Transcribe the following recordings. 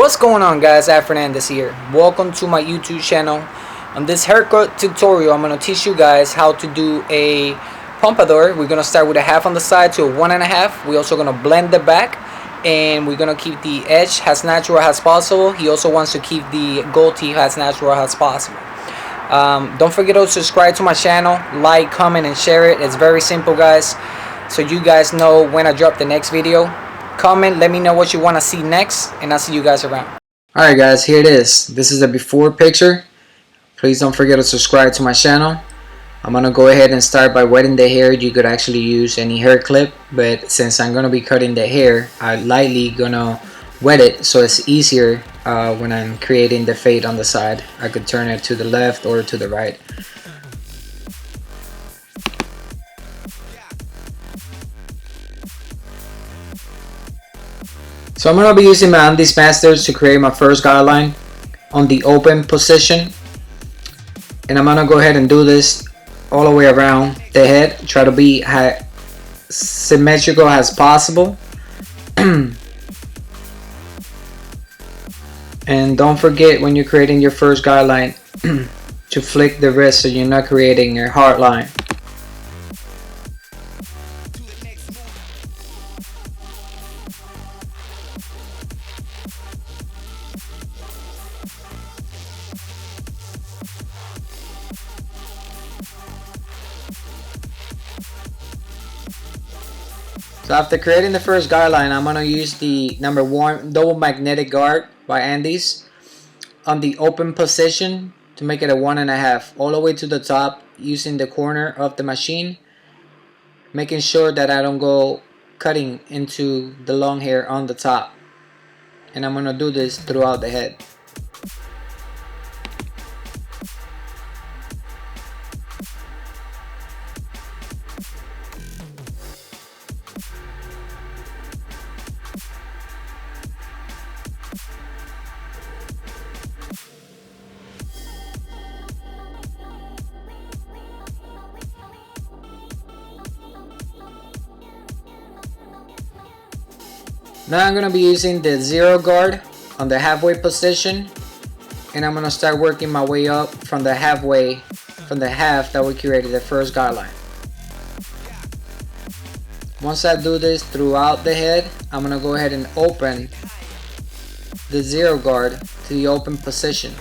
What's going on, guys? Fernandez here. Welcome to my YouTube channel. On this haircut tutorial, I'm going to teach you guys how to do a pompadour. We're going to start with a half on the side to a 1.5. We're also going to blend the back, and we're going to keep the edge as natural as possible. He also wants to keep the goatee as natural as possible. Don't forget to subscribe to my channel, like, comment, and share it. It's very simple, guys, so you guys know when I drop the next video. Comment, let me know what you want to see next, and I'll see you guys around. Alright guys, here it is. This is the before picture. Please don't forget to subscribe to my channel. I'm gonna go ahead and start by wetting the hair. You could actually use any hair clip, but since I'm gonna be cutting the hair, I'm lightly gonna wet it so it's easier when I'm creating the fade on the side. I could turn it to the left or to the right. So I'm going to be using my Andes Masters to create my first guideline on the open position. And I'm going to go ahead and do this all the way around the head. Try to be as symmetrical as possible. And don't forget, when you're creating your first guideline, to flick the wrist so you're not creating your hard line. So after creating the first guideline, I'm going to use the number 1 double magnetic guard by Andes on the open position to make it a 1.5 all the way to the top, using the corner of the machine, making sure that I don't go cutting into the long hair on the top. And I'm going to do this throughout the head. Now I'm going to be using the 0 guard on the halfway position, and I'm going to start working my way up from the half that we created the first guideline. Once I do this throughout the head, I'm going to go ahead and open the 0 guard to the open position.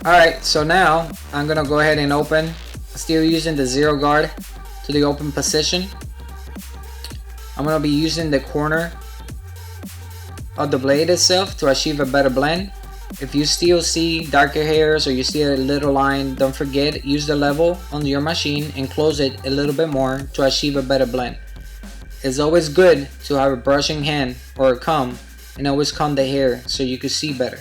Alright, so now I'm gonna go ahead and open, still using the 0 guard to the open position. I'm gonna be using the corner of the blade itself to achieve a better blend. If you still see darker hairs or you see a little line, don't forget, use the level on your machine and close it a little bit more to achieve a better blend. It's always good to have a brushing hand or a comb and always comb the hair so you can see better.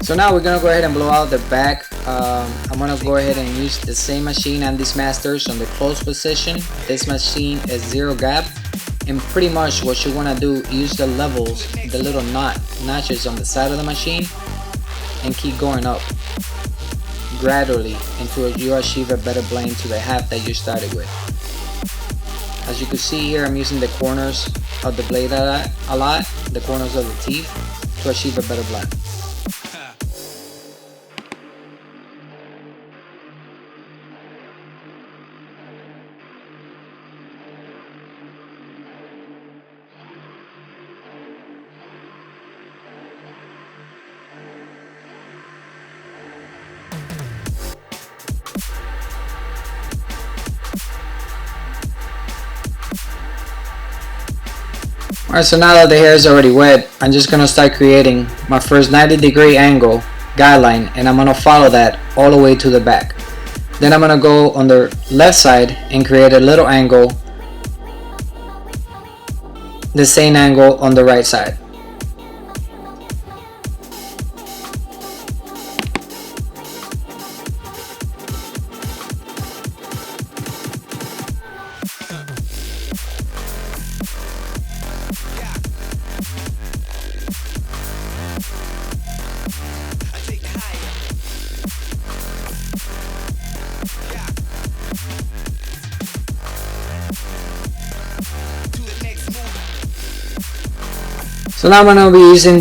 So now we're gonna go ahead and blow out the back. I'm gonna go ahead and use the same machine and these masters on the close position. This machine is 0 gap, and pretty much what you wanna do, use the levels, the little notches on the side of the machine, and keep going up gradually until you achieve a better blend to the half that you started with. As you can see here, I'm using the corners of the blade a lot, the corners of the teeth, to achieve a better blend. Alright, so now that the hair is already wet, I'm just gonna start creating my first 90-degree angle guideline, and I'm gonna follow that all the way to the back. Then I'm gonna go on the left side and create a little angle, the same angle on the right side. So now I'm going to be using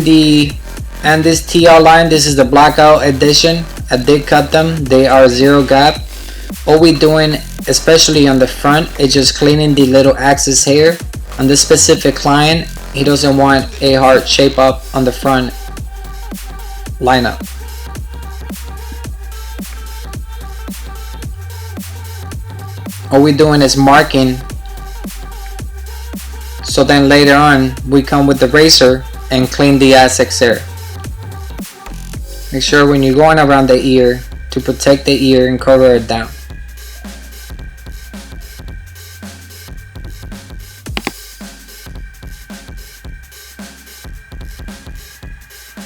this TL line. This is the blackout edition. I did cut them. They are zero gap. All we doing, especially on the front, is just cleaning the little excess hair. On this specific client, he doesn't want a hard shape up on the front lineup. All we doing is marking, so then later on we come with the razor and clean the excess hair. Make sure when you're going around the ear to protect the ear and cover it down.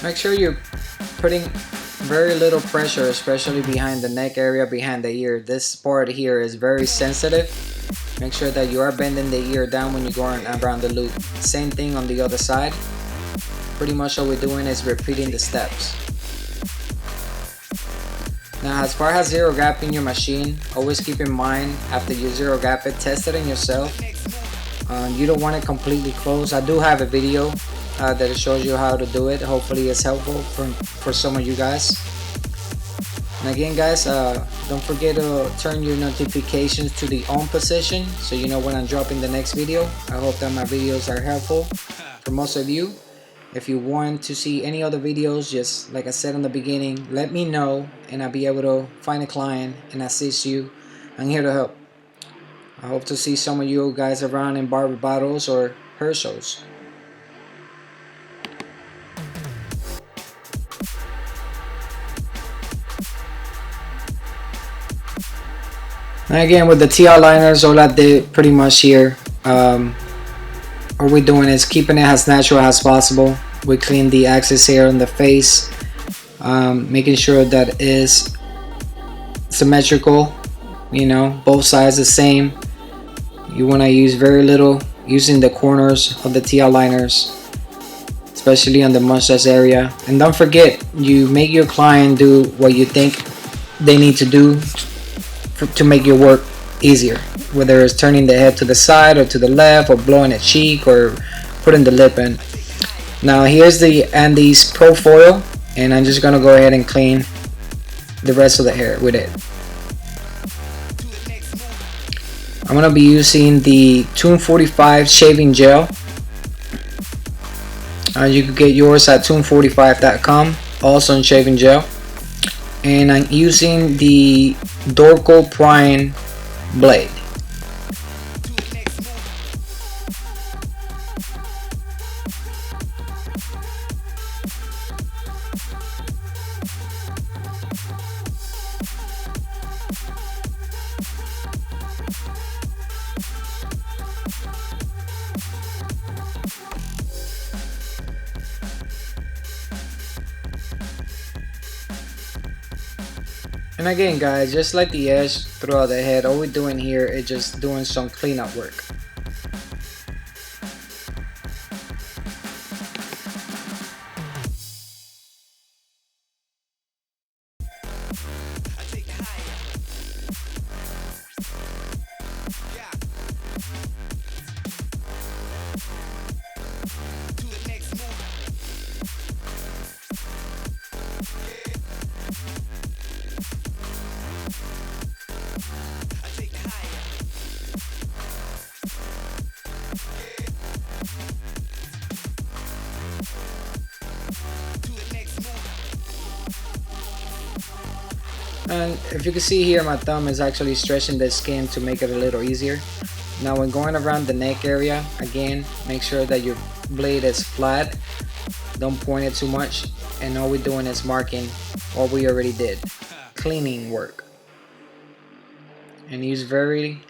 Make sure you're putting very little pressure, especially behind the neck area, behind the ear. This part here is very sensitive. Make sure that you are bending the ear down when you're going around the loop. Same thing on the other side. Pretty much all we're doing is repeating the steps. Now, as far as zero gap in your machine, always keep in mind after you zero gap it, test it in yourself. You don't want it completely closed. I do have a video that shows you how to do it. Hopefully it's helpful for some of you guys. And again guys, don't forget to turn your notifications to the on position so you know when I'm dropping the next video. I hope that my videos are helpful for most of you. If you want to see any other videos, just like I said in the beginning, let me know and I'll be able to find a client and assist you. I'm here to help. I hope to see some of you guys around in barber battles or hair shows. And again, with the TL liners, all I did pretty much here, all we're doing is keeping it as natural as possible. We clean the excess hair on the face, making sure that is symmetrical, you know, both sides the same. You want to use very little, using the corners of the TL liners, especially on the mustache area. And don't forget, you make your client do what you think they need to do to make your work easier, whether it's turning the head to the side or to the left, or blowing a cheek, or putting the lip in. Now here's the Andes Pro Foil, and I'm just gonna go ahead and clean the rest of the hair with it. I'm gonna be using the Tune 45 shaving gel. You can get yours at tune45.com, also in shaving gel. And I'm using the Dorco Prime blade. And again guys, just like the edge throughout the head, all we're doing here is just doing some cleanup work. And if you can see here, my thumb is actually stretching the skin to make it a little easier. Now when going around the neck area, again, make sure that your blade is flat. Don't point it too much. And all we're doing is marking what we already did. Cleaning work. And use very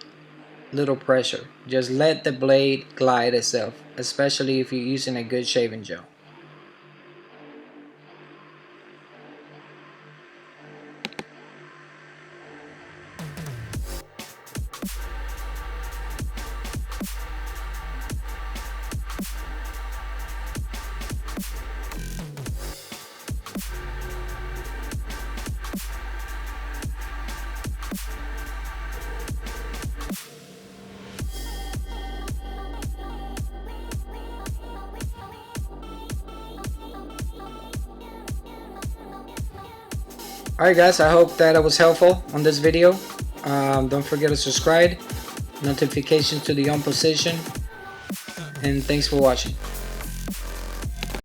little pressure. Just let the blade glide itself, especially if you're using a good shaving gel. Alright guys, I hope that I was helpful on this video. Don't forget to subscribe, notifications to the on position, and thanks for watching.